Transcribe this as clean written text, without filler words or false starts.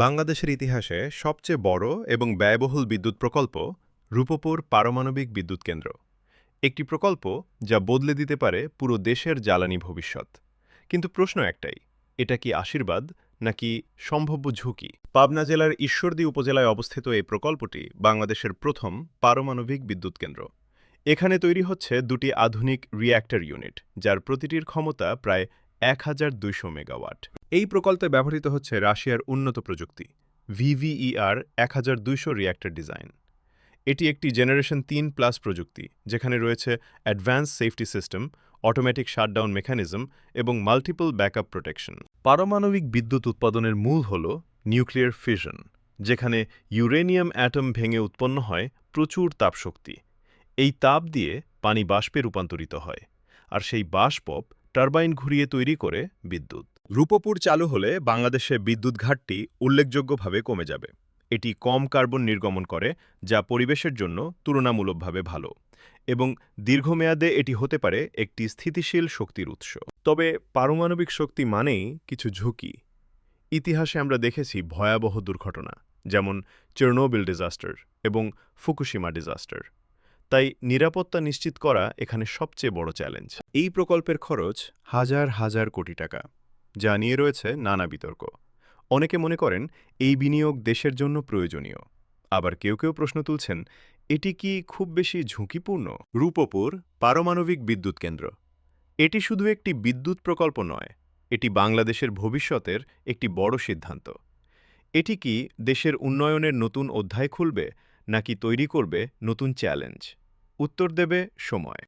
বাংলাদেশের ইতিহাসে সবচেয়ে বড় এবং ব্যয়বহুল বিদ্যুৎ প্রকল্প রূপপুর পারমাণবিক বিদ্যুৎ কেন্দ্র। একটি প্রকল্প যা বদলে দিতে পারে পুরো দেশের জ্বালানি ভবিষ্যৎ। কিন্তু প্রশ্ন একটাই, এটা কি আশীর্বাদ নাকি সম্ভাব্য ঝুঁকি? পাবনা জেলার ঈশ্বরদী উপজেলায় অবস্থিত এই প্রকল্পটি বাংলাদেশের প্রথম পারমাণবিক বিদ্যুৎ কেন্দ্র। এখানে তৈরি হচ্ছে দুটি আধুনিক রিঅ্যাক্টর ইউনিট, যার প্রতিটির ক্ষমতা প্রায় ১,২০০ মেগাওয়াট। এই প্রকল্পে ব্যবহৃত হচ্ছে রাশিয়ার উন্নত প্রযুক্তি VVER ১,২০০ রিঅ্যাক্টর ডিজাইন। এটি একটি জেনারেশন ৩+ প্রযুক্তি, যেখানে রয়েছে advance safety system, automatic shutdown mechanism এবং মাল্টিপল ব্যাকআপ প্রোটেকশন। পারমাণবিক বিদ্যুৎ উৎপাদনের মূল হল নিউক্লিয়ার ফিশন, যেখানে ইউরেনিয়াম অ্যাটম ভেঙে উৎপন্ন হয় প্রচুর তাপশক্তি। এই তাপ দিয়ে পানি বাষ্পে রূপান্তরিত হয়, আর সেই বাষ্প টারবাইন ঘুরিয়ে তৈরি করে বিদ্যুৎ। রূপপুর চালু হলে বাংলাদেশে বিদ্যুৎ ঘাটতি উল্লেখযোগ্যভাবে কমে যাবে। এটি কম কার্বন নির্গমন করে, যা পরিবেশের জন্য তুলনামূলকভাবে ভালো, এবং দীর্ঘমেয়াদে এটি হতে পারে একটি স্থিতিশীল শক্তির উৎস। তবে পারমাণবিক শক্তি মানেই কিছু ঝুঁকি। ইতিহাসে আমরা দেখেছি ভয়াবহ দুর্ঘটনা, যেমন চেরনোবিল ডিজাস্টার এবং ফুকুশিমা ডিজাস্টার। তাই নিরাপত্তা নিশ্চিত করা এখানে সবচেয়ে বড় চ্যালেঞ্জ। এই প্রকল্পের খরচ হাজার হাজার কোটি টাকা, যা নিয়ে রয়েছে নানা বিতর্ক। অনেকে মনে করেন এই বিনিয়োগ দেশের জন্য প্রয়োজনীয়, আবার কেউ কেউ প্রশ্ন তুলছেন, এটি কি খুব বেশি ঝুঁকিপূর্ণ? রূপপুর পারমাণবিক বিদ্যুৎ কেন্দ্র এটি শুধু একটি বিদ্যুৎ প্রকল্প নয়, এটি বাংলাদেশের ভবিষ্যতের একটি বড় সিদ্ধান্ত। এটি কি দেশের উন্নয়নের নতুন অধ্যায় খুলবে, নাকি তৈরি করবে নতুন চ্যালেঞ্জ? উত্তর দেবে সময়।